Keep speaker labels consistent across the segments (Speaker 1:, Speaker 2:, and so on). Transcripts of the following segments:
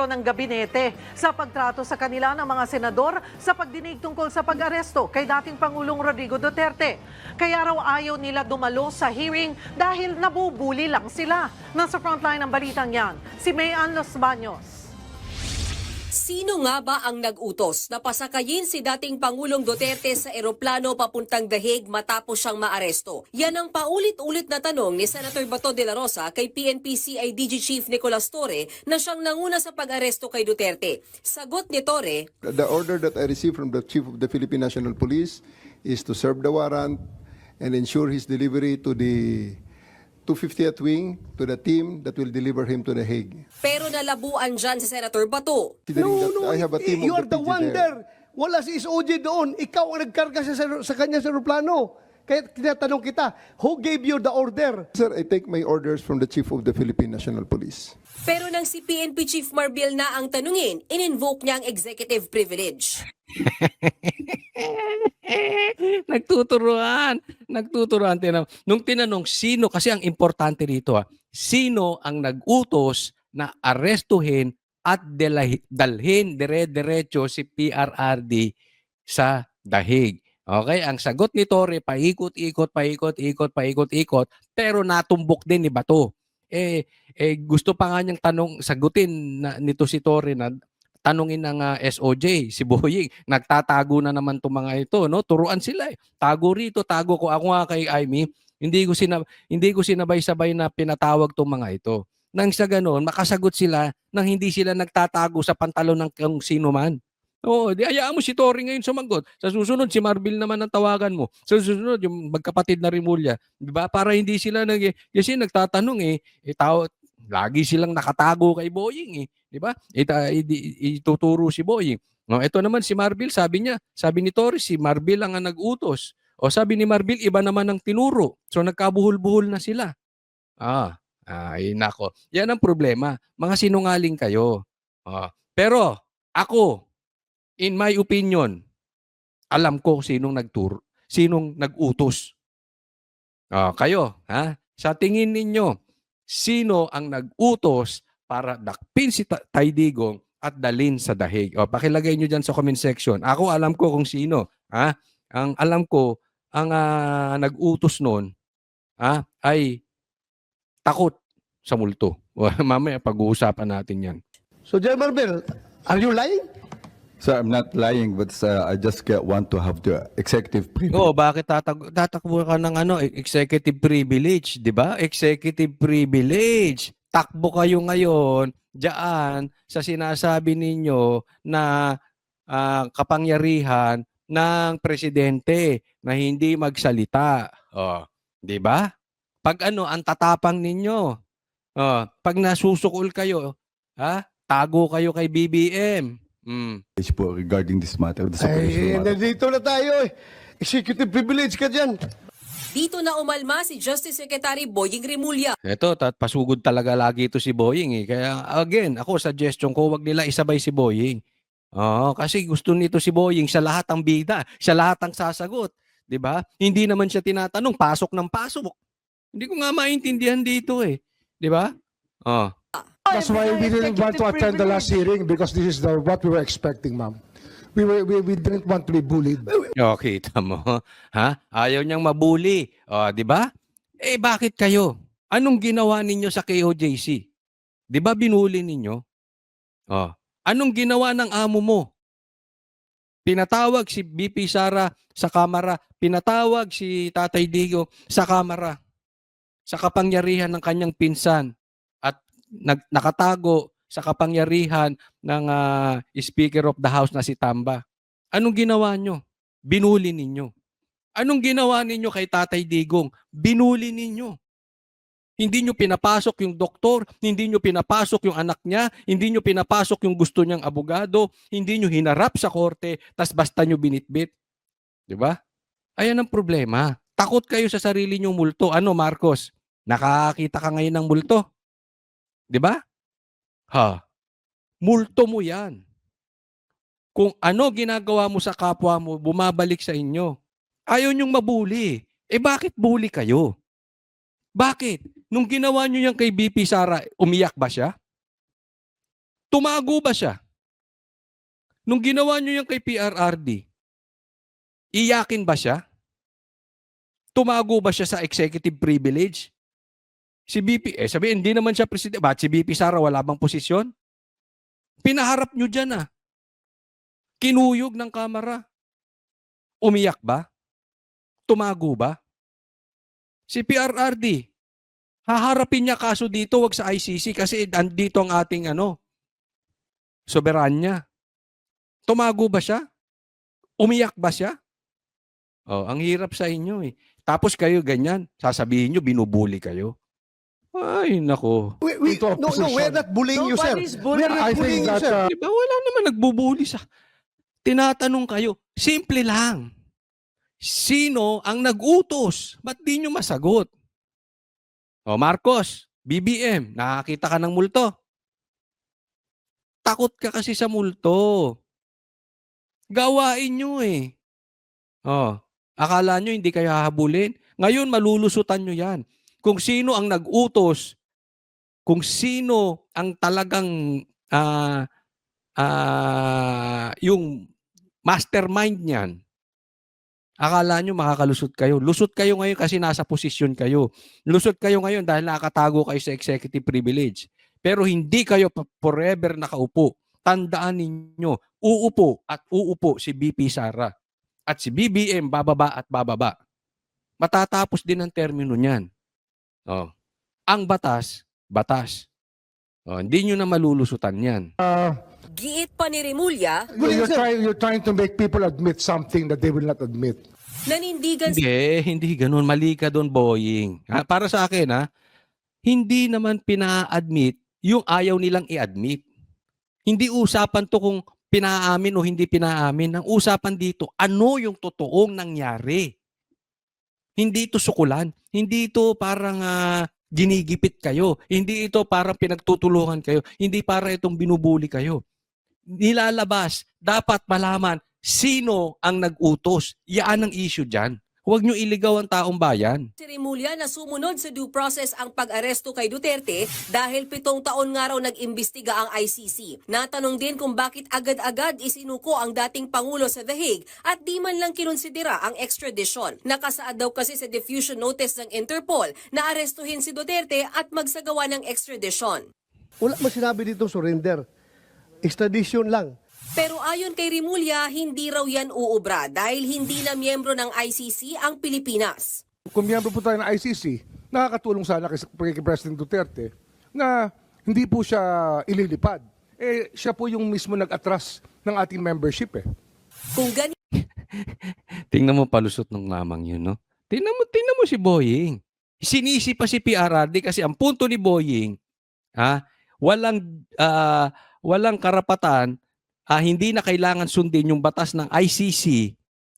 Speaker 1: miyembro ng gabinete sa pagtrato sa kanila ng mga senador sa pagdinig tungkol sa pag-aresto kay dating Pangulong Rodrigo Duterte. Kaya raw ayaw nila dumalo sa hearing dahil nabubuli lang sila. Nasa frontline ng balitang yan, si Mayan Los Baños.
Speaker 2: Sino nga ba ang nag-utos na pasakayin si dating Pangulong Duterte sa eroplano papuntang The Hague matapos siyang maaresto? Yan ang paulit-ulit na tanong ni Senator Bato de la Rosa kay PNP-CIDG Chief Nicolas Torre na siyang nanguna sa pag-aresto kay Duterte. Sagot ni Torre,
Speaker 3: The order that I received from the Chief of the Philippine National Police is to serve the warrant and ensure his delivery to the 250th Wing, to the team that will deliver him to The Hague.
Speaker 2: pero nalabuan dyan si Senator Bato.
Speaker 3: Considering that I have a team
Speaker 4: You
Speaker 3: of
Speaker 4: are the
Speaker 3: PG
Speaker 4: one
Speaker 3: there.
Speaker 4: there. Wala si SOG doon. Ikaw ang nagkarga sa kanya sa aeroplano. Kaya tinatanong kita, who gave you the order?
Speaker 3: Sir, I take my orders from the Chief of the Philippine National Police.
Speaker 2: Pero nang si PNP Chief Marbil na ang tanungin, in-invoke niya ang executive privilege.
Speaker 5: Nagtuturuan. Nung tinanong sino, kasi ang importante rito, sino ang nag-utos na arestuhin at dalhin dire-diretso si PRRD sa The Hague. Okay, ang sagot ni Torre, paikot-ikot, pero natumbok din ni Bato. Gusto pa nga niyang sagutin nito si Torre na tanungin ng SOJ, si Boying, nagtatago na naman itong mga ito, no? Turuan sila eh. Tago rito, tago ko. Ako nga kay Amy, hindi ko sinabay-sabay na pinatawag itong mga ito. Nang sa ganoon, makasagot sila nang hindi sila nagtatago sa pantalon ng kung sino man. Oo, di hayaan mo si Torre ngayon sumagot. Sa susunod, si Marbil naman ang tawagan mo. Sa susunod, yung magkapatid na Rimulya. Di ba? Para hindi sila kasi nagtatanong lagi silang nakatago kay Boying eh. Di ba? Ituturo si Boying. No, ito naman si Marbil, sabi ni Torre, si Marbil ang nag-utos. O sabi ni Marbil, iba naman ang tinuro. So nagkabuhol-buhol na sila. Ay nako. Yan ang problema. Mga sinungaling kayo. Pero ako, in my opinion, alam ko sinong nag-utos. Kayo, ha? Sa tingin ninyo, sino ang nag-utos para dakpin si Taydigong at dalhin sa The Hague? Pakilagay nyo dyan sa comment section. Ako alam ko kung sino. Ha? Ang alam ko, ang nag-utos noon ay takot sa multo. Mamaya pag-uusapan natin yan.
Speaker 4: So, General Marbil, are you lying?
Speaker 6: Sir, I'm not lying, but I just want to have the executive privilege.
Speaker 5: Oo, bakit tatakbo ka ng executive privilege, 'di ba? Executive privilege. Takbo kayo ngayon diyan sa sinasabi ninyo na kapangyarihan ng presidente na hindi magsalita. 'Di ba? Pag ang tatapang ninyo. Pag nasusukol kayo, tago kayo kay BBM.
Speaker 6: Regarding this matter.
Speaker 4: Nandito na tayo eh. Executive privilege ka dyan.
Speaker 2: Dito na umalma si Justice Secretary Boying Rimulya.
Speaker 5: Ito, pasugod talaga lagi ito si Boying eh. Kaya again, ako suggestion ko, wag nila isabay si Boying. Kasi gusto nito si Boying sa lahat ng bida, sa lahat ng sasagot. 'Di ba? Hindi naman siya tinatanong, pasok ng pasok. Hindi ko nga maintindihan dito eh. 'Di ba?
Speaker 7: That's why we didn't want to attend the last hearing because this is what we were expecting, ma'am. We didn't want to be bullied.
Speaker 5: Okay, tamo. Ha? Ayaw niyang mabuli. Di ba? Bakit kayo? Anong ginawa ninyo sa KOJC? Di ba binuli ninyo? Anong ginawa ng amo mo? Pinatawag si BP Sara sa kamera. Pinatawag si Tatay Digo sa kamera. Sa kapangyarihan ng kanyang pinsan. At nakatago sa kapangyarihan ng Speaker of the House na si Tamba. Anong ginawa nyo? Binuli ninyo. Anong ginawa ninyo kay Tatay Digong? Binuli ninyo. Hindi nyo pinapasok yung doktor, hindi nyo pinapasok yung anak niya, hindi nyo pinapasok yung gusto niyang abogado, hindi nyo hinarap sa korte, tas basta nyo binitbit. Diba? Ayan ang problema. Takot kayo sa sarili nyong multo. Marcos? Nakakita ka ngayon ng multo? Diba? Multo mo yan. Kung ano ginagawa mo sa kapwa mo, bumabalik sa inyo. Ayaw nyong mabuli. Bakit bully kayo? Bakit? Nung ginawa nyo yan kay BP Sara, umiyak ba siya? Tumago ba siya? Nung ginawa nyo yan kay PRRD, iyakin ba siya? Tumago ba siya sa executive privilege? Si BP, sabihin, hindi naman siya presidente. Bakit si BP Sara wala bang posisyon? Pinaharap nyo dyan ah. Kinuyog ng kamera. Umiyak ba? Tumago ba? Si PRRD, haharapin niya kaso dito, wag sa ICC kasi andito ang ating soberanya. Tumago ba siya? Umiyak ba siya? Oh, ang hirap sa inyo eh. Tapos kayo ganyan, sasabihin nyo, binubuli kayo. Ay, nako.
Speaker 4: No, we're not bullying you, sir.
Speaker 1: Nobody's bullying.
Speaker 4: We're not
Speaker 7: I
Speaker 4: bullying
Speaker 7: think
Speaker 4: you,
Speaker 7: that
Speaker 4: sir.
Speaker 5: Diba? Wala naman nagbubuli sa... Tinatanong kayo, simple lang. Sino ang nag-utos? Ba't di nyo masagot? O Marcos, BBM, nakakita ka ng multo. Takot ka kasi sa multo. Gawain nyo eh. O, akala nyo hindi kayo hahabulin? Ngayon, malulusutan nyo yan. Kung sino ang nag-utos, kung sino ang talagang yung mastermind niyan, akala nyo makakalusot kayo. Lusot kayo ngayon kasi nasa posisyon kayo. Lusot kayo ngayon dahil nakatago kayo sa executive privilege. Pero hindi kayo forever nakaupo. Tandaan ninyo, uupo si BP Sara. At si BBM, bababa at bababa. Matatapos din ang termino niyan. Oh. Ang batas, batas. Oh, hindi nyo na malulusutan yan.
Speaker 2: Giit pa ni Rimulya,
Speaker 7: You're trying to make people admit something that they will not admit.
Speaker 2: nanindigan
Speaker 5: Hindi ganun. Mali ka doon, Boying. Para sa akin, hindi naman pina-admit yung ayaw nilang i-admit. Hindi usapan to kung pinaamin o hindi pinaamin. Ang usapan dito, ano yung totoong nangyari. Hindi ito sukulan. Hindi ito parang ginigipit kayo. Hindi ito parang pinagtutulungan kayo. Hindi para itong binubuli kayo. Nilalabas, dapat malaman sino ang nag-utos. Yan ang issue dyan. Huwag nyo iligaw ang taong bayan.
Speaker 2: si Rimulya na sumunod sa due process ang pag-aresto kay Duterte dahil 7 taon nga raw nag-imbestiga ang ICC. Natanong din kung bakit agad-agad isinuko ang dating Pangulo sa The Hague at di man lang kinonsidera ang extradition. Nakasaad daw kasi sa diffusion notice ng Interpol na arestuhin si Duterte at magsagawa ng extradition.
Speaker 4: Wala mo sinabi dito surrender. Extradition lang.
Speaker 2: Pero ayon kay Rimulya, hindi raw yan uubra dahil hindi na miyembro ng ICC ang Pilipinas.
Speaker 7: Kung miyembro po tayo ng ICC, nakakatulong sana kay President Duterte na hindi po siya ililipad. Siya po yung mismo nag-atras ng ating membership eh.
Speaker 2: Kung ganito,
Speaker 5: Tingnan mo palusot ng mamang yun, no? Tingnan mo si Boying. Sinisi pa si PRRD kasi ang punto ni Boying, walang karapatan, hindi na kailangan sundin yung batas ng ICC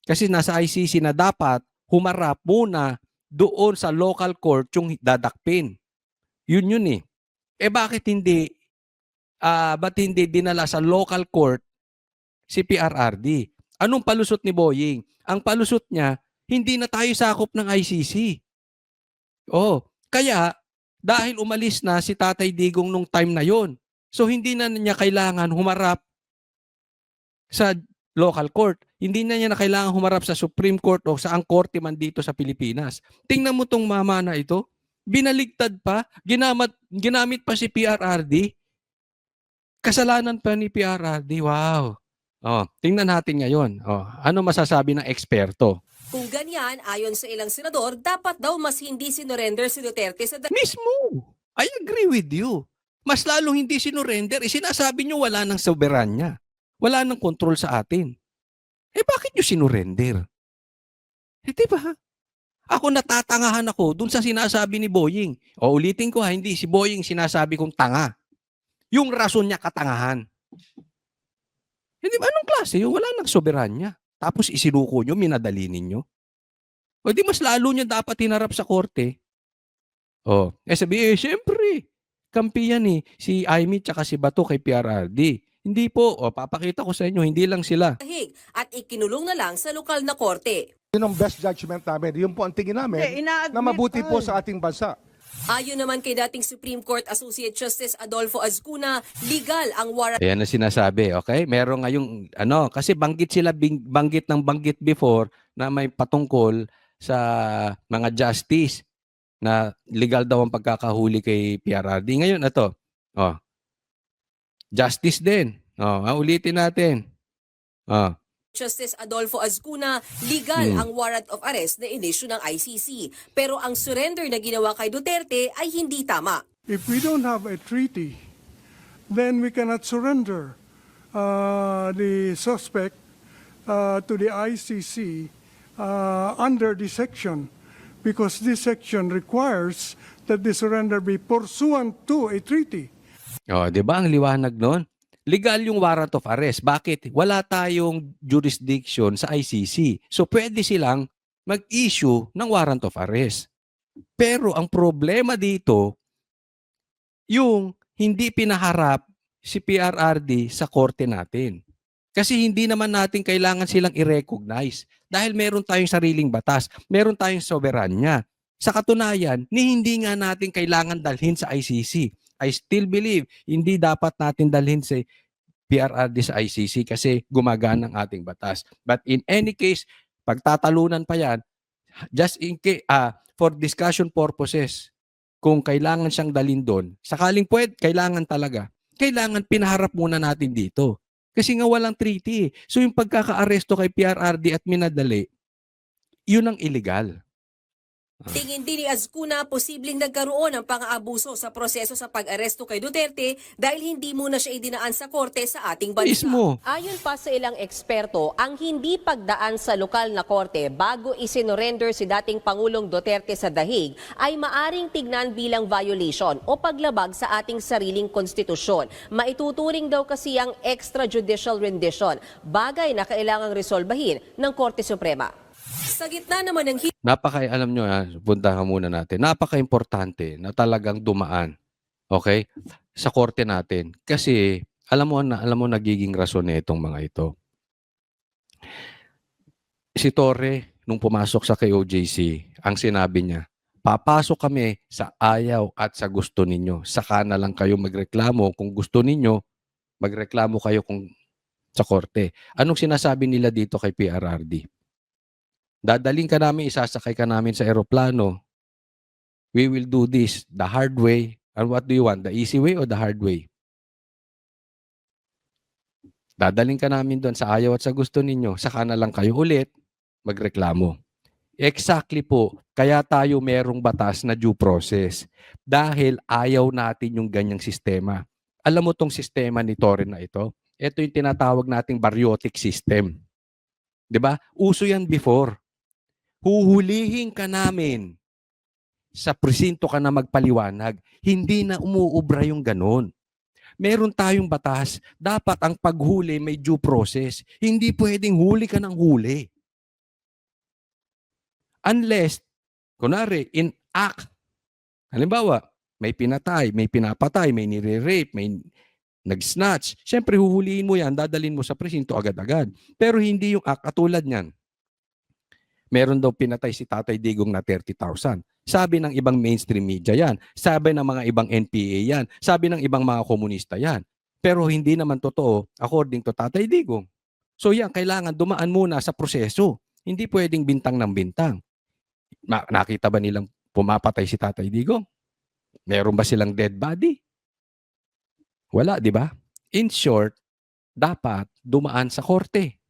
Speaker 5: kasi nasa ICC na dapat humarap muna doon sa local court yung dadakpin. Yun eh. Bakit hindi dinala sa local court si PRRD? Anong palusot ni Boying? Ang palusot niya, hindi na tayo sakop ng ICC. Kaya dahil umalis na si Tatay Digong nung time na yon, so hindi na niya kailangan humarap sa local court. Hindi na niya na kailangan humarap sa Supreme Court o sa ang korte man dito sa Pilipinas. Tingnan mo tong mama na ito. Binaligtad pa. Ginamit pa si PRRD. Kasalanan pa ni PRRD. Wow. Tingnan natin ngayon. Ano masasabi ng eksperto?
Speaker 2: kung ganyan, ayon sa ilang senador, dapat daw mas hindi sinurrender si Duterte sa
Speaker 5: Mismo. I agree with you. Mas lalong hindi sinurrender. Sinasabi nyo wala ng soberanya. Wala ng kontrol sa atin. Bakit nyo sinurrender? Diba? Ako natatangahan ako dun sa sinasabi ni Boying. Ulitin ko hindi si Boying sinasabi kong tanga. Yung rason niya katangahan. Diba anong klase? Wala ng soberanya. Tapos isinuko nyo, minadali ninyo. Di mas lalo niya dapat hinarap sa korte. Sabi, siyempre, kampi yan si Amy tsaka si Bato kay PRRD. Hindi po, papakita ko sa inyo, hindi lang sila.
Speaker 2: Hague at ikinulong na lang sa lokal na korte.
Speaker 7: Yun ang best judgment namin. Yun po ang tingin namin na mabuti po sa ating bansa.
Speaker 2: Ayon naman kay dating Supreme Court Associate Justice Adolfo Azcuna, legal ang warrant
Speaker 5: Ayan ang sinasabi, okay? Meron ngayong, kasi banggit ng banggit before na may patungkol sa mga justice na legal daw ang pagkakahuli kay PRRD. Ngayon, ito, justice din. Ulitin natin.
Speaker 2: Justice Adolfo Azcuna, legal ang warrant of arrest na inisyu ng ICC. Pero ang surrender na ginawa kay Duterte ay hindi tama.
Speaker 8: If we don't have a treaty, then we cannot surrender the suspect to the ICC under this section, because this section requires that the surrender be pursuant to a treaty.
Speaker 5: 'Di ba ang liwanag noon? Legal yung warrant of arrest. Bakit? Wala tayong jurisdiction sa ICC. So pwede silang mag-issue ng warrant of arrest. Pero ang problema dito, yung hindi pinaharap si PRRD sa korte natin. Kasi hindi naman natin kailangan silang i-recognize dahil meron tayong sariling batas, meron tayong soberanya. Sa katunayan, hindi nga natin kailangan dalhin sa ICC. I still believe hindi dapat natin dalhin si PRRD sa ICC kasi gumagana ang ating batas. But in any case, pagtatalunan pa yan, just in case, for discussion purposes, kung kailangan siyang dalhin doon, sakaling kailangan talaga, kailangan pinaharap muna natin dito. Kasi nga walang treaty. So yung pagkaka-aresto kay PRRD at minadali, yun ang illegal.
Speaker 2: Tingin din ni Azcuna posibleng nagkaroon ng pang-aabuso sa proseso sa pag-aresto kay Duterte dahil hindi muna siya idinaan sa korte sa ating bansa.
Speaker 5: Mismo.
Speaker 2: Ayon pa sa ilang eksperto, ang hindi pagdaan sa lokal na korte bago isinorender si dating Pangulong Duterte sa dahig ay maaring tignan bilang violation o paglabag sa ating sariling konstitusyon. Maituturing daw kasi ang extrajudicial rendition, bagay na kailangang resolbahin ng Korte Suprema. Sa gitna naman ng
Speaker 5: Alam nyo, puntahan muna natin. Napaka-importante na talagang dumaan, okay, sa korte natin. Kasi, alam mo nagiging rason itong mga ito. Si Torre, nung pumasok sa KOJC, ang sinabi niya, papasok kami sa ayaw at sa gusto ninyo. Saka na lang kayo magreklamo. Kung gusto ninyo, magreklamo kayo sa korte. Anong sinasabi nila dito kay PRRD? Dadaling ka namin, isasakay ka namin sa eroplano. We will do this the hard way. And what do you want? The easy way or the hard way? Dadaling ka namin doon sa ayaw at sa gusto ninyo. Saka na lang kayo ulit magreklamo. Exactly po. Kaya tayo merong batas na due process. Dahil ayaw natin yung ganyang sistema. Alam mo tong sistema ni Torre na ito? Ito yung tinatawag nating baryotic system. 'Di ba? Uso yan before. Huhulihin ka namin sa presinto ka na magpaliwanag. Hindi na umuubra yung ganon. Meron tayong batas. Dapat ang paghuli may due process. Hindi pwedeng huli ka ng huli. Unless, kunwari, in act. Halimbawa, may pinatay, may pinapatay, may nire-rape, may nag-snatch. Siyempre, huhulihin mo yan, dadalhin mo sa presinto agad-agad. Pero hindi yung act. Katulad niyan. Meron daw pinatay si Tatay Digong na 30,000. Sabi ng ibang mainstream media yan. Sabi ng mga ibang NPA yan. Sabi ng ibang mga komunista yan. Pero hindi naman totoo according to Tatay Digong. So yan, kailangan dumaan muna sa proseso. Hindi pwedeng bintang ng bintang. Nakita ba nilang pumapatay si Tatay Digong? Meron ba silang dead body? Wala, di ba? In short, dapat dumaan sa korte.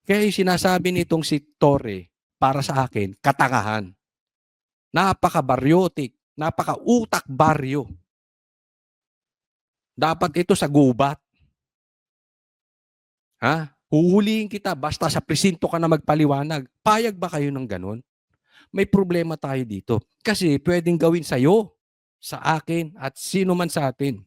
Speaker 5: Kaya yung sinasabi nitong si Torre, para sa akin, katangahan. Napaka-baryotic, napaka-utak baryo. Dapat ito sa gubat. Huhulihin kita basta sa presinto ka na magpaliwanag. Payag ba kayo ng ganon? May problema tayo dito. Kasi pwedeng gawin sa'yo, sa akin, at sino man sa atin.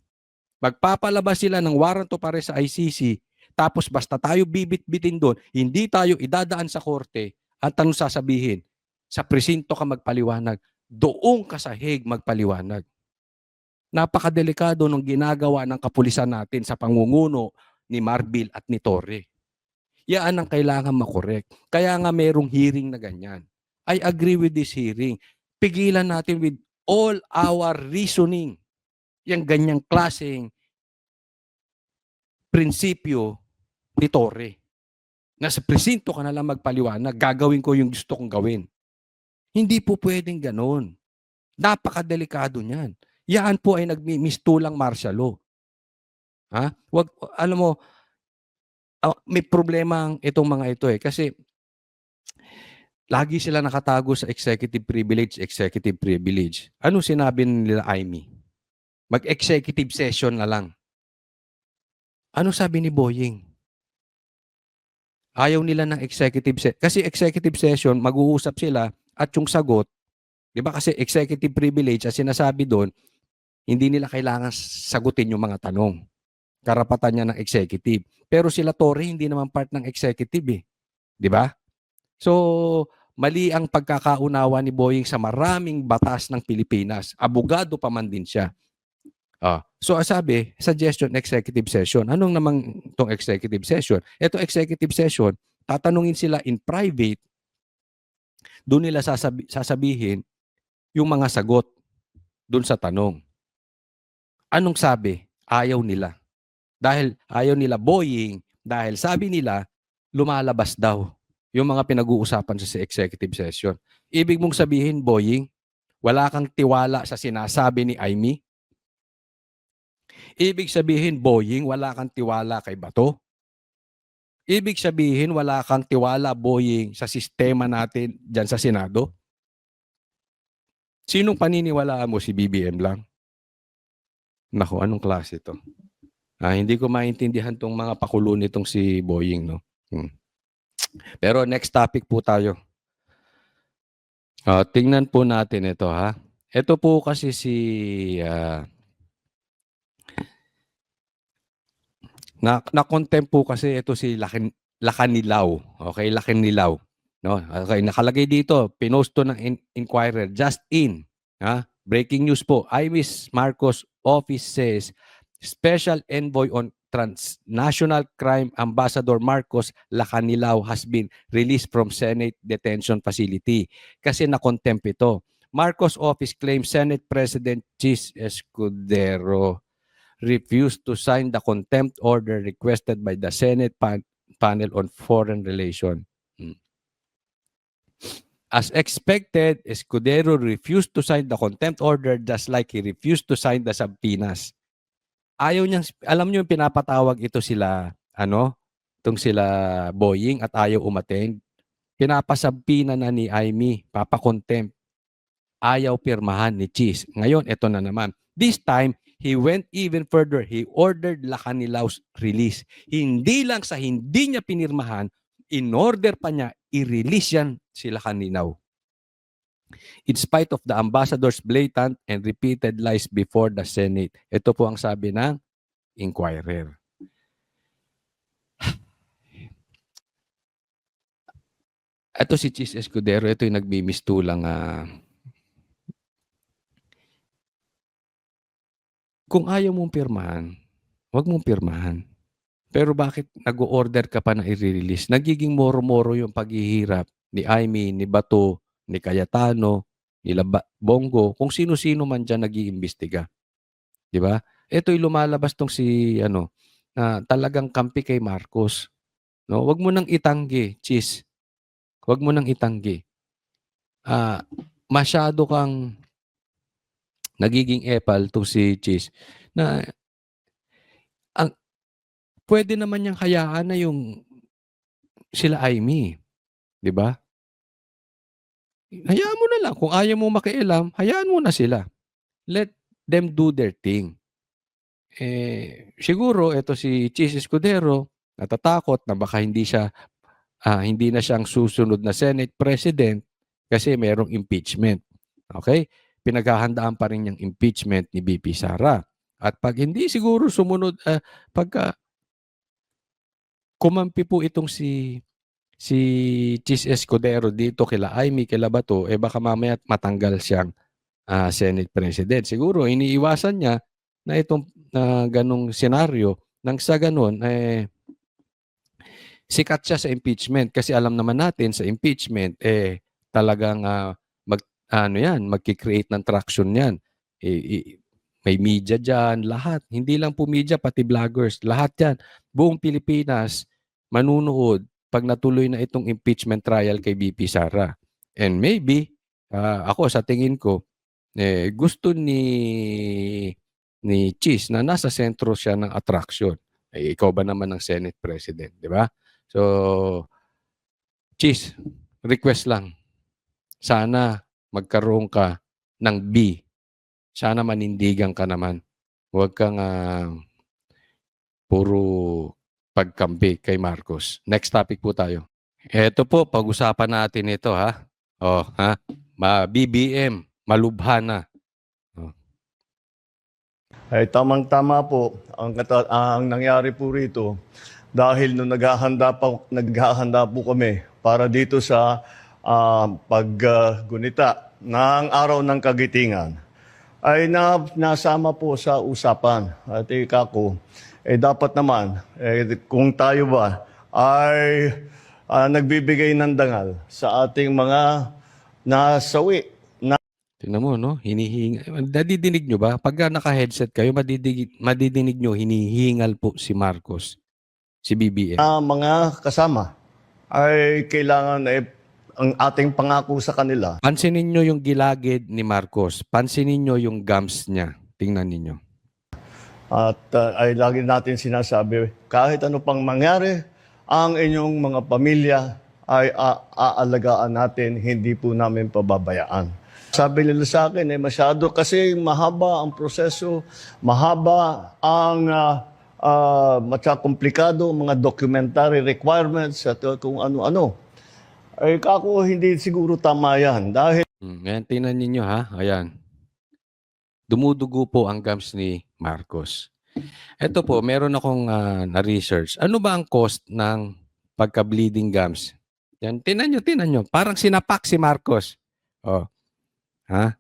Speaker 5: Magpapalabas sila ng warrant of arrest sa ICC, tapos basta tayo bibit-bitin doon, hindi tayo idadaan sa korte, at anong sasabihin? Sa presinto ka magpaliwanag, doon ka sa Hague magpaliwanag. Napakadelikado ng ginagawa ng kapulisan natin sa pangunguna ni Marbil at ni Torre. Yan ang kailangan makorek. Kaya nga merong hearing na ganyan. I agree with this hearing. Pigilan natin with all our reasoning, yung ganyang klaseng prinsipyo ni Torre. Nasa presinto ka na lang magpaliwanag, gagawin ko yung gusto kong gawin. Hindi po pwedeng ganon. Napakadelikado niyan. Yan po ay nagmimistulang martial law. Ha? Wag, alam mo, may problema itong mga ito eh. Kasi lagi sila nakatago sa executive privilege, executive privilege. Ano sinabi nila, Amy? Mag-executive session na lang. Ano sabi ni Boying? Ayaw nila ng executive session. Kasi executive session, mag-uusap sila at yung sagot, di ba kasi executive privilege, as sinasabi doon, hindi nila kailangan sagutin yung mga tanong. Karapatan niya ng executive. Pero sila Torre, hindi naman part ng executive eh. Di ba? So, mali ang pagkakaunawa ni Boying sa maraming batas ng Pilipinas. Abogado pa man din siya. So, sabi, suggestion, executive session. Anong namang itong executive session? Ito executive session, tatanungin sila in private, doon nila sasabihin yung mga sagot doon sa tanong. Anong sabi? Ayaw nila. Dahil ayaw nila Boying, dahil sabi nila, lumalabas daw yung mga pinag-uusapan sa executive session. Ibig mong sabihin, Boying, wala kang tiwala sa sinasabi ni Amy? Ibig sabihin, Boying, wala kang tiwala kay Bato? Ibig sabihin, wala kang tiwala, Boying, sa sistema natin dyan sa Senado? Sinong paniniwalaan mo? Si BBM lang? Naku, anong klase ito? Hindi ko maintindihan tong mga pakulo nitong si Boying, no? Pero next topic po tayo. Tingnan po natin ito, ha? Ito po kasi si na-contempt po kasi ito si Lacanilaw. Okay, Lacanilaw. No? Okay, nakalagay dito, pinost to ng Inquirer, just in. Breaking news po. Imis Marcos office says Special Envoy on Transnational Crime Ambassador Marcos Lacanilaw has been released from Senate Detention Facility. Kasi na-contempt ito. Marcos office claims Senate President Chis Escudero refused to sign the contempt order requested by the Senate panel on foreign relations. As expected, Escudero refused to sign the contempt order just like he refused to sign the subpoenas. Ayaw niyang, alam niyo yung pinapatawag ito sila, itong sila Boying at ayaw umattend. Pinapasabpina na ni Amy, papakontempt. Ayaw pirmahan ni Chis. Ngayon, ito na naman. This time, he went even further. He ordered Lacanilaw's release. Hindi lang sa hindi niya pinirmahan, in-order pa niya, i-release yan si Lacanilaw. In spite of the ambassador's blatant and repeated lies before the Senate. Ito po ang sabi ng Inquirer. Ito si Chis Escudero, ito yung nagmimistulang kung ayaw mong pirmahan, huwag mong pirmahan. Pero bakit nag-o-order ka pa na i-release? Nagiging moro-moro yung paghihirap ni Amy, ni Bato, ni Cayetano, ni Bongo, kung sino-sino man dyan nag-iimbestiga. Di ba? Ito'y lumalabas tong si, na talagang kampi kay Marcos. No? Huwag mo nang itanggi, Chis. Huwag mo nang itanggi. Masyado kang nagiging epal to si Chis na pwede naman niyang hayaan na yung sila Amy. Di ba? Hayaan mo na lang. Kung ayaw mo makialam, hayaan mo na sila. Let them do their thing. Siguro, ito si Chis Escudero, natatakot na baka hindi na siyang susunod na Senate President kasi merong impeachment. Okay? Pinaghahandaan pa rin yung impeachment ni BP Sara. At pag hindi siguro sumunod, pagka kumampi po itong si Chis Escudero dito kila Amy, kila Bato, baka mamaya matanggal siyang Senate President. Siguro, iniiwasan niya na itong ganong senaryo nang sa ganon, sikat siya sa impeachment. Kasi alam naman natin sa impeachment, talagang ano yan, magki-create ng traction yan. May media dyan, lahat. Hindi lang po media, pati vloggers, lahat yan. Buong Pilipinas, manunood pag natuloy na itong impeachment trial kay BP Sara. And maybe, ako sa tingin ko, gusto ni Cheese na nasa sentro siya ng attraction. Ikaw ba naman ang Senate President, di ba? So, Cheese, request lang. Sana magkaroon ka ng B. Sana manindigan ka naman. Huwag kang puro pagkampi kay Marcos. Next topic po tayo. Ito po, pag-usapan natin ito ha. BBM, malubhana.
Speaker 9: Ay tamang-tama po ang nangyari po rito dahil nung naghahanda po kami para dito sa paggunita ng araw ng kagitingan ay nasama po sa usapan. At ko, dapat naman kung tayo ba ay nagbibigay ng dangal sa ating mga nasawi.
Speaker 5: Tingnan mo, no? Hinihingal. Nadidinig nyo ba? Pagka naka-headset kayo, madidinig nyo, hinihingal po si Marcos, si BBM.
Speaker 9: Mga kasama ay kailangan ang ating pangako sa kanila.
Speaker 5: Pansinin nyo yung gilagid ni Marcos. Pansinin nyo yung gums niya. Tingnan ninyo.
Speaker 9: At ay lagi natin sinasabi, kahit ano pang mangyari, ang inyong mga pamilya ay aalagaan natin, hindi po namin pababayaan. Sabi nila sa akin, masyado kasi mahaba ang proseso, mahaba ang komplikado, mga documentary requirements at kung ano-ano. Ay kako, hindi siguro tama yan. Dahil
Speaker 5: Ayan, tingnan ninyo ha. Ayan. Dumudugo po ang gums ni Marcos. Ito po, meron akong na-research. Ano ba ang cost ng pagka-bleeding gums? Yan, tingnan nyo. Parang sinapak si Marcos. Oh. Ha?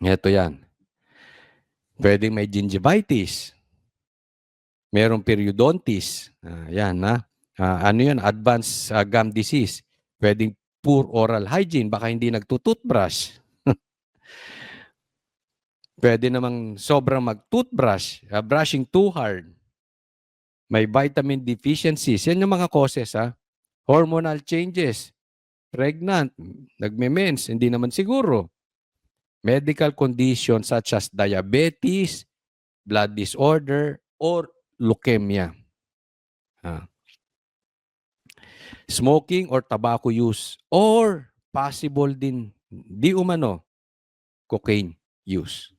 Speaker 5: Ito yan. Pwedeng may gingivitis. Merong periodontis. Yan na. Ano yan? Advanced gum disease. Pwedeng poor oral hygiene. Baka hindi nagtutoothbrush. Pwede namang sobrang mag-toothbrush. Brushing too hard. May vitamin deficiencies. Yan yung mga causes. Hormonal changes. Pregnant, nagme-mens, hindi naman siguro. Medical conditions such as diabetes, blood disorder, or leukemia. Smoking or tobacco use, or possible din, di umano, cocaine use.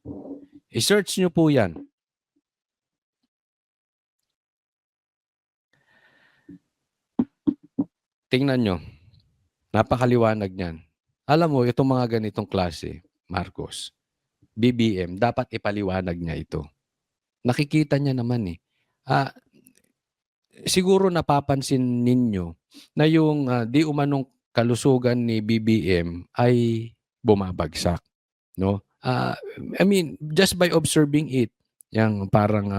Speaker 5: I-search nyo po yan. Tingnan nyo. Napakaliwanag niyan. Alam mo, itong mga ganitong klase, Marcos, BBM, dapat ipaliwanag niya ito. Nakikita niya naman siguro napapansin ninyo na yung di umanong kalusugan ni BBM ay bumabagsak. No? I mean, just by observing it, yung parang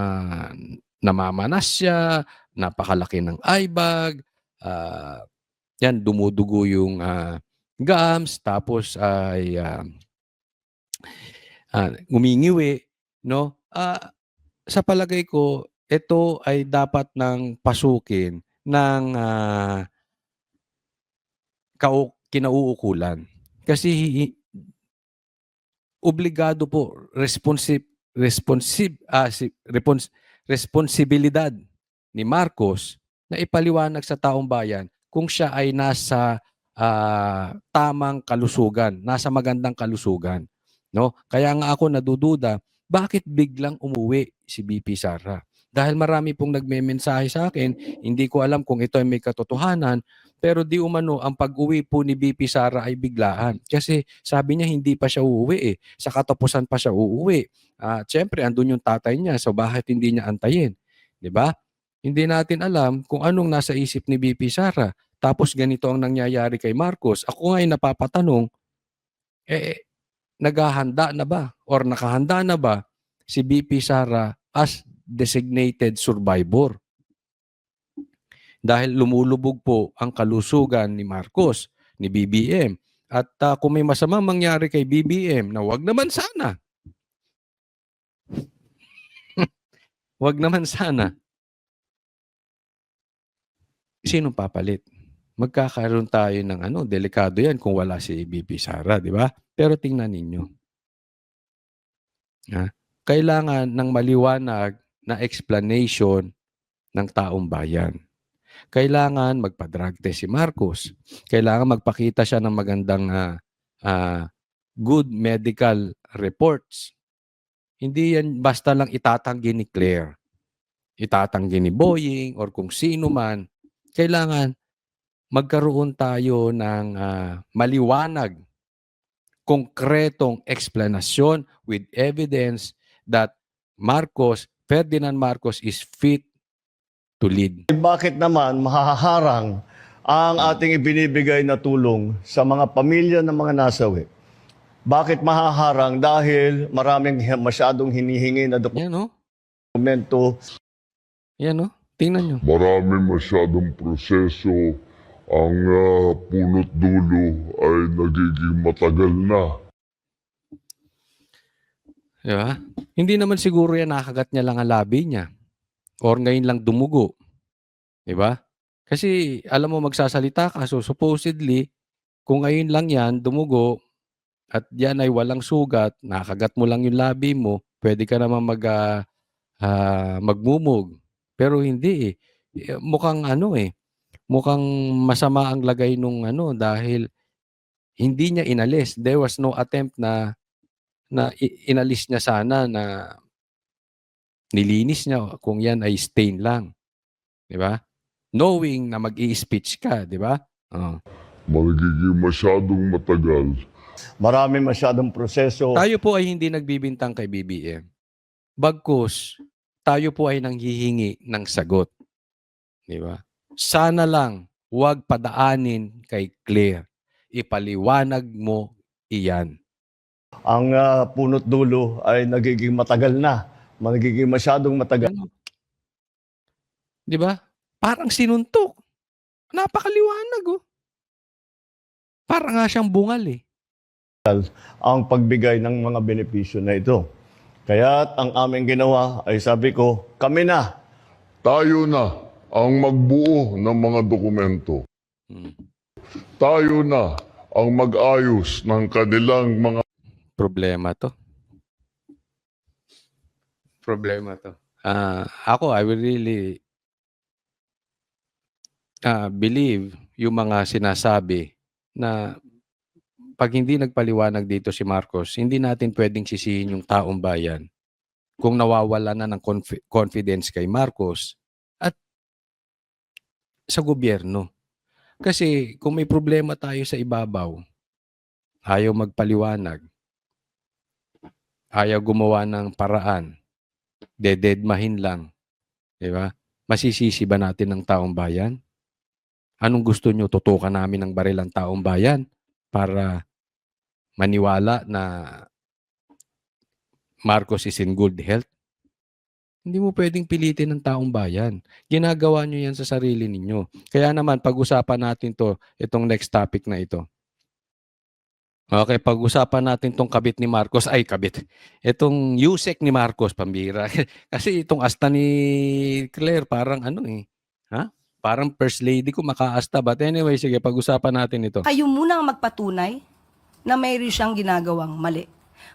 Speaker 5: namamanas siya, napakalaki ng eye bag, yan, dumudugo yung gums, tapos ay ngumingiwi, no? Sa palagay ko, ito ay dapat nang pasukin ng kinauukulan. Kasi obligado po, responsibilidad ni Marcos na ipaliwanag sa taong bayan kung siya ay nasa tamang kalusugan, nasa magandang kalusugan. No? Kaya nga ako nadududa, bakit biglang umuwi si BP Sara? Dahil marami pong nagme-mensahe sa akin, hindi ko alam kung ito ay may katotohanan, pero di umano ang pag-uwi po ni BP Sara ay biglaan. Kasi sabi niya hindi pa siya uuwi sa katapusan pa siya uuwi. Siyempre, andun yung tatay niya, so bakit hindi niya antayin? Diba? Hindi natin alam kung anong nasa isip ni BP Sara. Tapos ganito ang nangyayari kay Marcos. Ako nga ay napapatanong, naghahanda na ba or nakahanda na ba si BP Sara as designated survivor? Dahil lumulubog po ang kalusugan ni Marcos, ni BBM. At kung may masama mangyari kay BBM, na wag naman sana. Wag naman sana. Sinong papalit? Magkakaroon tayo ng delikado yan kung wala si BP Sara, di ba? Pero tingnan ninyo. Kailangan ng maliwanag na explanation ng taong bayan. Kailangan magpa-drug test si Marcos. Kailangan magpakita siya ng magandang good medical reports. Hindi yan basta lang itatanggi ni Claire. Itatanggi ni Boying or kung sino man. Kailangan magkaroon tayo ng maliwanag, konkretong explanation with evidence that Ferdinand Marcos is fit to lead.
Speaker 9: Bakit naman mahaharang ang ating ibinibigay na tulong sa mga pamilya ng mga nasawi? Bakit mahaharang? Dahil maraming masyadong hinihingi na
Speaker 5: Yan o.
Speaker 9: dokumento.
Speaker 5: Yan o. Tingnan nyo.
Speaker 10: Marami masyadong proseso, ang punot dulo ay nagiging matagal na.
Speaker 5: Diba? Hindi naman siguro yan nakagat niya lang ang labi niya. Or ngayon lang dumugo. Diba? Kasi alam mo magsasalita ka, so supposedly, kung ngayon lang yan, dumugo, at yan ay walang sugat, nakagat mo lang yung labi mo, pwede ka naman magmumog. Pero hindi eh. Mukhang mukhang masama ang lagay nung dahil hindi niya inalis. There was no attempt na inalis niya sana, na nilinis niya kung yan ay stain lang. 'Di ba? Knowing na mag-i-speech ka, 'di ba?
Speaker 10: Magiging masyadong matagal.
Speaker 9: Marami masyadong proseso.
Speaker 5: Tayo po ay hindi nagbibintang kay BBM. Bagkus, tayo po ay nanghihingi ng sagot. 'Di ba? Sana lang huwag padaanin kay Claire. Ipaliwanag mo iyan.
Speaker 9: Ang punot dulo ay nagiging matagal na. Magiging masyadong matagal.
Speaker 5: Di ba? Parang sinuntok. Napakaliwanag oh. Parang nga siyang bungal eh.
Speaker 9: Ang pagbigay ng mga benepisyo na ito. Kaya ang aming ginawa ay sabi ko, kami na.
Speaker 10: Tayo na ang magbuo ng mga dokumento. Tayo na ang mag-ayos ng kanilang mga
Speaker 5: Problema to. Ako, I will really believe yung mga sinasabi na pag hindi nagpaliwanag dito si Marcos, hindi natin pwedeng sisihin yung taong bayan kung nawawala na ng confidence kay Marcos at sa gobyerno. Kasi kung may problema tayo sa ibabaw, ayaw magpaliwanag, ayaw gumawa ng paraan, dededmahin lang, di ba? Masisisi ba natin ng taong bayan? Anong gusto nyo? Tutukan namin ng baril ang taong bayan para maniwala na Marcos is in good health? Hindi mo pwedeng pilitin ng taong bayan. Ginagawa nyo yan sa sarili ninyo. Kaya naman, pag-usapan natin itong next topic na ito. Okay, pag-usapan natin itong kabit ni Marcos. Ay, kabit. Itong Yusek ni Marcos, pambira. Kasi itong asta ni Claire, parang Parang first lady ko makaasta. But anyway, sige, pag-usapan natin ito.
Speaker 11: Kayo munang magpatunay na mayroon siyang ginagawang mali.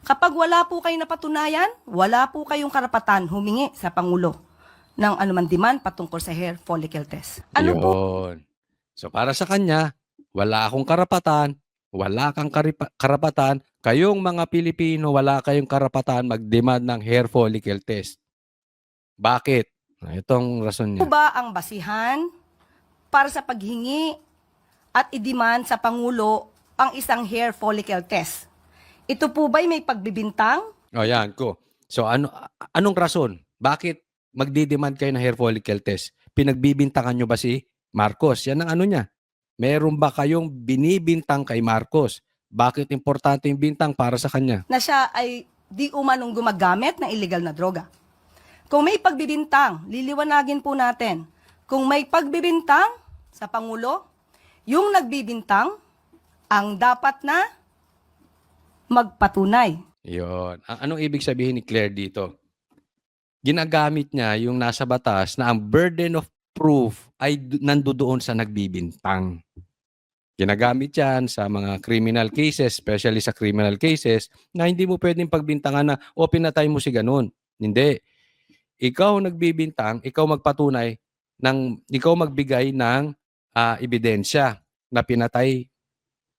Speaker 11: Kapag wala po kayo napatunayan, wala po kayong karapatan humingi sa Pangulo ng anuman demand patungkol sa hair follicle test. Ano po?
Speaker 5: Yun. So para sa kanya, wala akong karapatan, wala kang karapatan, kayong mga Pilipino, wala kayong karapatan mag-demand ng hair follicle test. Bakit? Itong rason niya.
Speaker 11: Ano ba ang basihan para sa paghingi at i-demand sa Pangulo ang isang hair follicle test? Ito po ba'y may pagbibintang?
Speaker 5: O yan ko. So anong rason? Bakit magdi-demand kayo ng hair follicle test? Pinagbibintangan nyo ba si Marcos? Yan ang niya. Meron ba kayong binibintang kay Marcos? Bakit importante yung bintang para sa kanya?
Speaker 11: Na siya ay di umanong gumagamit ng illegal na droga. Kung may pagbibintang, liliwanagin po natin. Kung may pagbibintang sa Pangulo, yung nagbibintang ang dapat na magpatunay.
Speaker 5: Yun. Anong ibig sabihin ni Claire dito? Ginagamit niya yung nasa batas na ang burden of proof ay nandoon sa nagbibintang. Ginagamit yan sa mga criminal cases, especially sa criminal cases, na hindi mo pwedeng pagbintangan na, o pinatay mo si ganun. Hindi. Ikaw nagbibintang, ikaw magpatunay, ikaw magbigay ng ebidensya na pinatay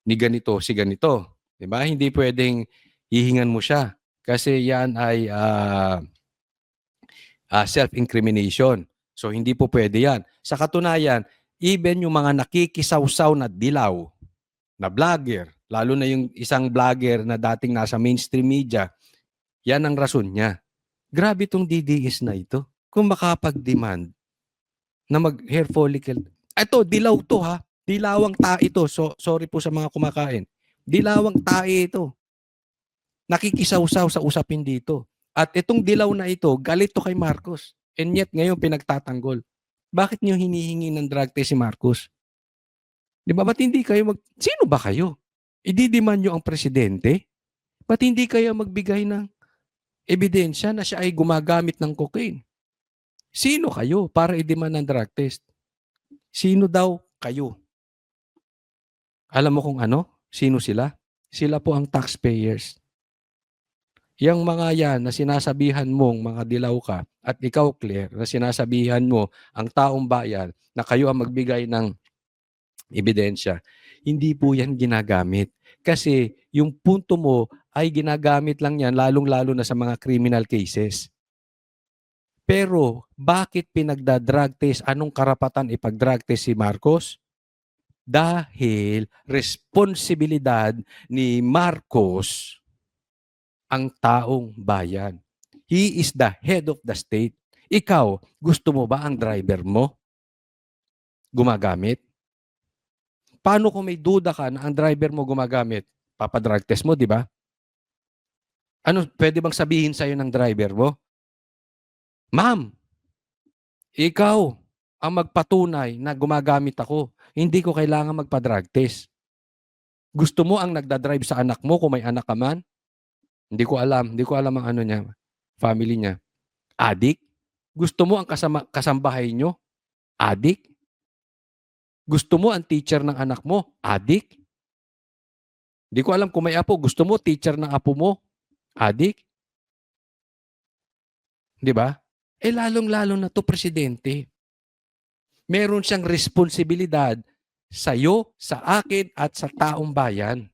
Speaker 5: ni ganito, si ganito. Diba? Hindi pwedeng hihingan mo siya. Kasi yan ay self-incrimination. So, hindi po pwede yan. Sa katunayan, even yung mga nakikisawsaw na dilaw, na vlogger, lalo na yung isang vlogger na dating nasa mainstream media, yan ang rason niya. Grabe itong DDS na ito. Kung makapag-demand na mag-hair follicle. Ito, dilaw to ha. Dilawang tae ito. So, sorry po sa mga kumakain. Dilawang tae ito. Nakikisawsaw sa usapin dito. At itong dilaw na ito, galit to kay Marcos. And yet, ngayon pinagtatanggol. Bakit niyo hinihingi ng drug test si Marcos? Di ba? Ba't hindi kayo Sino ba kayo? Ididiman niyo ang presidente? Ba't hindi kayo magbigay ng ebidensya na siya ay gumagamit ng cocaine? Sino kayo para i-demand ng drug test? Sino daw kayo? Alam mo kung ano? Sino sila? Sila po ang taxpayers. Yang mga yan na sinasabihan mong mga dilaw ka at ikaw, Claire, na sinasabihan mo ang taong bayan na kayo ang magbigay ng ebidensya, hindi po yan ginagamit. Kasi yung punto mo ay ginagamit lang yan lalong-lalo na sa mga criminal cases. Pero bakit pinagda-drug test? Anong karapatan ipag-drug test si Marcos? Dahil responsibilidad ni Marcos ang taong bayan. He is the head of the state. Ikaw, gusto mo ba ang driver mo gumagamit? Paano kung may duda ka na ang driver mo gumagamit? Papadrug test mo, di ba? Ano, pwede bang sabihin sa'yo ng driver mo? Ma'am, ikaw ang magpatunay na gumagamit ako. Hindi ko kailangan magpa-drug test. Gusto mo ang nagdadrive sa anak mo kung may anak ka man? Hindi ko alam. Hindi ko alam ang ano niya, family niya. Adik? Gusto mo ang kasambahay nyo? Adik? Gusto mo ang teacher ng anak mo? Adik? Hindi ko alam kung may apo. Gusto mo teacher ng apo mo? Adik? Di ba? Eh lalong-lalo na to presidente. Meron siyang responsibilidad sa iyo, sa akin, at sa taong bayan.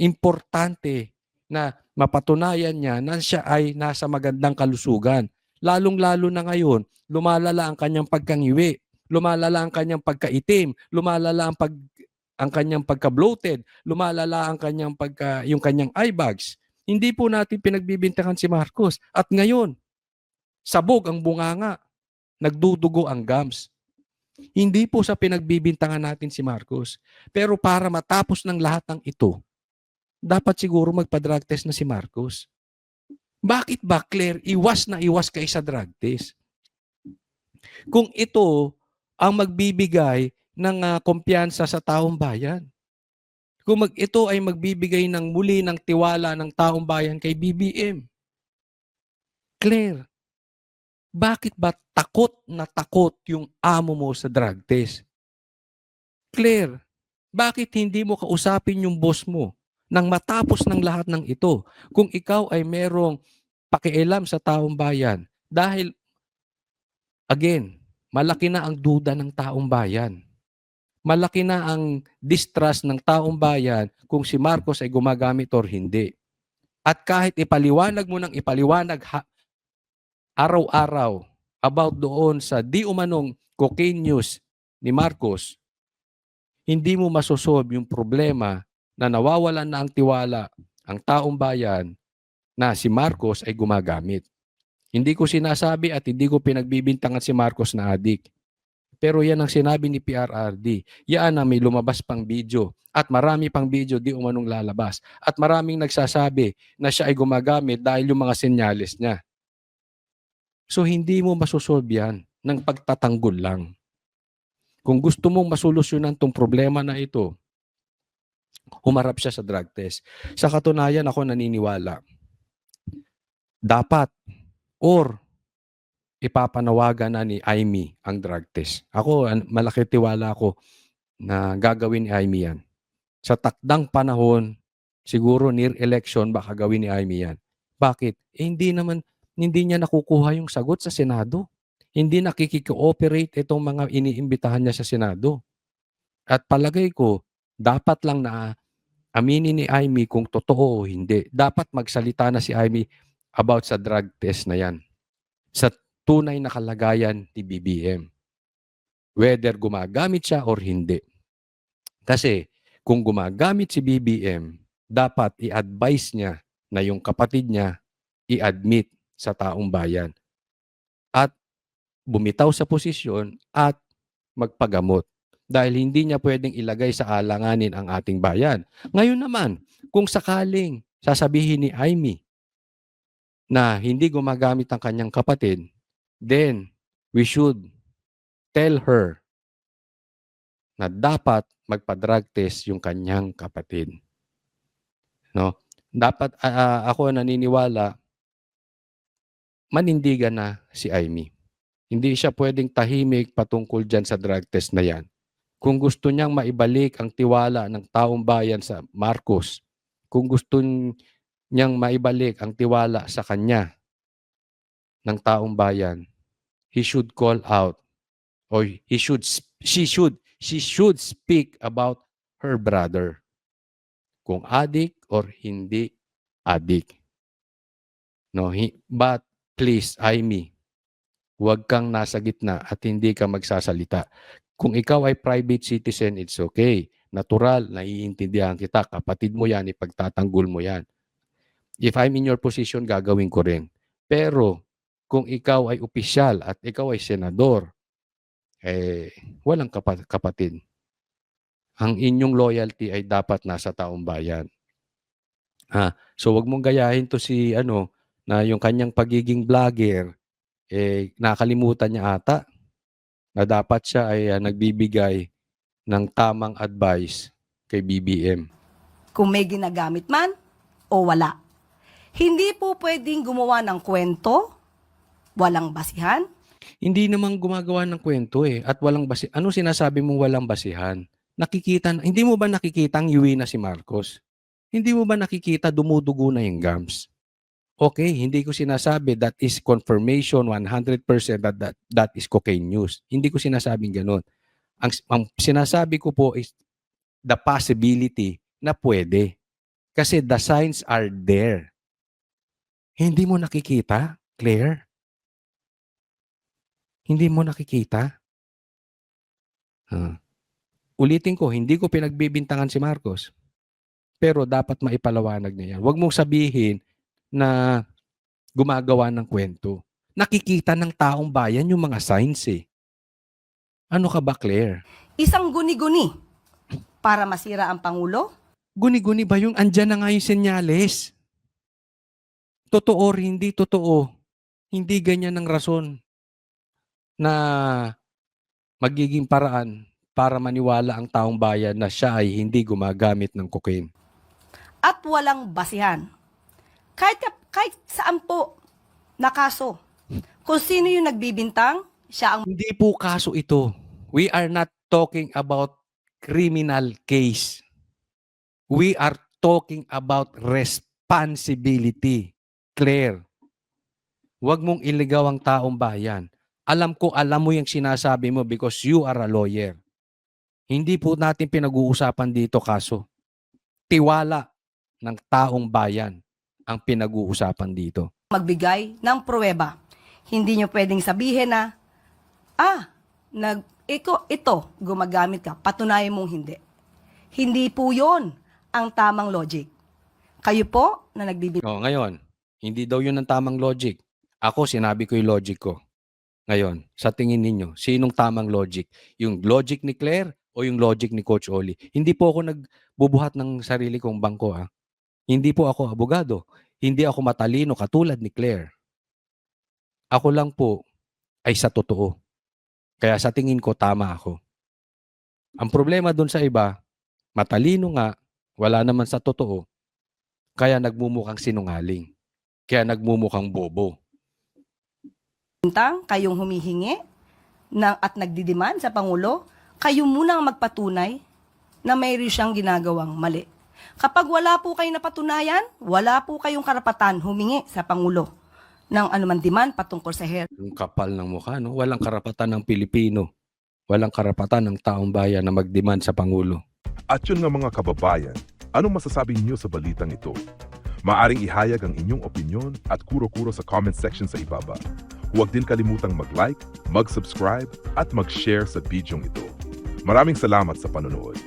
Speaker 5: Importante na mapatunayan niya na siya ay nasa magandang kalusugan. Lalong-lalo na ngayon, lumalala ang kanyang pagkangiwi, lumalala ang kanyang pagkaitim, lumalala ang kanyang pagka-bloated, lumalala ang kanyang yung kanyang eye bags. Hindi po natin pinagbibintangan si Marcos. At ngayon, sabog ang bunganga, nagdudugo ang gums. Hindi po sa pinagbibintangan natin si Marcos. Pero para matapos ng lahat ng ito, dapat siguro magpa-drug test na si Marcos. Bakit ba, Claire, iwas na iwas kayo sa drug test? Kung ito ang magbibigay ng kumpiyansa sa taong bayan. Kung ito ay magbibigay ng muli ng tiwala ng taong bayan kay BBM. Claire, bakit ba takot na takot yung amo mo sa drug test? Claire, bakit hindi mo kausapin yung boss mo nang matapos ng lahat ng ito kung ikaw ay merong pakialam sa taong bayan? Dahil, again, malaki na ang duda ng taong bayan. Malaki na ang distrust ng taong bayan kung si Marcos ay gumagamit or hindi. At kahit ipaliwanag mo ng ipaliwanag araw-araw about doon sa di umanong cocaine news ni Marcos, hindi mo masosolve yung problema na nawawalan na ang tiwala ang taong bayan na si Marcos ay gumagamit. Hindi ko sinasabi at hindi ko pinagbibintangan si Marcos na adik. Pero yan ang sinabi ni PRRD. Yan na may lumabas pang video. At marami pang video di umanong lalabas. At maraming nagsasabi na siya ay gumagamit dahil yung mga senyales niya. So hindi mo masosolve yan ng pagtatanggol lang. Kung gusto mong masolusyonan tong problema na ito, humarap siya sa drug test. Sa katunayan, ako naniniwala, dapat or ipapanawagan na ni Aimee ang drug test. Ako, malaki tiwala ako na gagawin ni Aimee yan. Sa takdang panahon, siguro near election, baka gawin ni Aimee yan. Bakit? Hindi niya nakukuha yung sagot sa Senado. Hindi nakikikooperate itong mga iniimbitahan niya sa Senado. At palagay ko, dapat lang na aminin ni Aimee kung totoo o hindi. Dapat magsalita na si Aimee about sa drug test na yan. Sa tunay na kalagayan ni BBM. Whether gumagamit siya or hindi. Kasi kung gumagamit si BBM, dapat i-advise niya na yung kapatid niya i-admit sa taong bayan. At bumitaw sa posisyon at magpagamot. Dahil hindi niya pwedeng ilagay sa alanganin ang ating bayan. Ngayon naman, kung sakaling sasabihin ni Aimee na hindi gumagamit ang kanyang kapatid, then we should tell her na dapat magpa-drug test yung kanyang kapatid. No? Dapat ako naniniwala manindigan na si Aimee. Hindi siya pwedeng tahimik patungkol dyan sa drug test na yan. Kung gusto niyang maibalik ang tiwala ng taong bayan sa Marcos, kung gusto niyang maibalik ang tiwala sa kanya ng taong bayan, he should call out or she should speak about her brother. Kung adik or hindi adik. No, but please, Aimee, huwag kang nasa gitna at hindi ka magsasalita. Kung ikaw ay private citizen, it's okay. Natural, naiintindihan kita. Kapatid mo yan, ipagtatanggol mo yan. If I'm in your position, gagawin ko rin. Pero, kung ikaw ay opisyal at ikaw ay senador, walang kapatid. Ang inyong loyalty ay dapat nasa taong bayan. So, wag mong gayahin to si, na yung kanyang pagiging vlogger, nakalimutan niya ata na dapat siya ay nagbibigay ng tamang advice kay BBM.
Speaker 11: Kung may ginagamit man o wala. Hindi po pwedeng gumawa ng kwento, walang basihan.
Speaker 5: Hindi naman gumagawa ng kwento at walang basihan. Ano sinasabi mong walang basihan? Hindi mo ba nakikita ang yuwi na si Marcos? Hindi mo ba nakikita dumudugo na yung gums? Okay, hindi ko sinasabi that is confirmation 100% that is cocaine news. Hindi ko sinasabing ganun. Ang sinasabi ko po is the possibility na pwede. Kasi the signs are there. Hindi mo nakikita, Claire? Hindi mo nakikita? Ulitin ko, hindi ko pinagbibintangan si Marcos. Pero dapat maipalawanag niya yan. Huwag mong sabihin na gumagawa ng kwento. Nakikita ng taong bayan yung mga signs Ano ka ba, Claire?
Speaker 11: Isang guni-guni para masira ang Pangulo?
Speaker 5: Guni-guni ba yung andyan na nga yung senyales? Totoo or hindi totoo? Hindi ganyan ang rason na magiging paraan para maniwala ang taong bayan na siya ay hindi gumagamit ng cocaine.
Speaker 11: At walang basihan. Kahit saan po na kaso. Kung sino yung nagbibintang, siya ang...
Speaker 5: Hindi po kaso ito. We are not talking about criminal case. We are talking about responsibility. Claire, huwag mong iligaw ang taong bayan. Alam mo yung sinasabi mo because you are a lawyer. Hindi po natin pinag-uusapan dito kaso. Tiwala ng taong bayan ang pinag-uusapan dito.
Speaker 11: Magbigay ng pruweba. Hindi nyo pwedeng sabihin na, ito, gumagamit ka, patunayan mong hindi. Hindi po yon ang tamang logic. Kayo po na nagbibigay.
Speaker 5: Ngayon, hindi daw yun ang tamang logic. Ako, sinabi ko yung logic ko. Ngayon, sa tingin ninyo, sinong tamang logic? Yung logic ni Claire o yung logic ni Coach Oli? Hindi po ako nagbubuhat ng sarili kong bangko. Hindi po ako abogado. Hindi ako matalino katulad ni Claire. Ako lang po ay sa totoo. Kaya sa tingin ko, tama ako. Ang problema dun sa iba, matalino nga, Wala naman sa totoo. Kaya nagmumukhang sinungaling. Kaya nagmumukhang bobo.
Speaker 11: Kayong humihingi at nagdidiman sa Pangulo, kayo muna ang magpatunay na mayroon siyang ginagawang mali. Kapag wala po kayong napatunayan, wala po kayong karapatan humingi sa Pangulo ng anuman demand patungkol sa
Speaker 5: Yung kapal ng mukha, no? Walang karapatan ng Pilipino. Walang karapatan ng taong bayan na magdemand sa Pangulo.
Speaker 12: At yun nga mga kababayan, anong masasabi niyo sa balitang ito? Maaring ihayag ang inyong opinyon at kuro-kuro sa comment section sa ibaba. Huwag din kalimutang mag-like, mag-subscribe at mag-share sa bidyong ito. Maraming salamat sa panonood.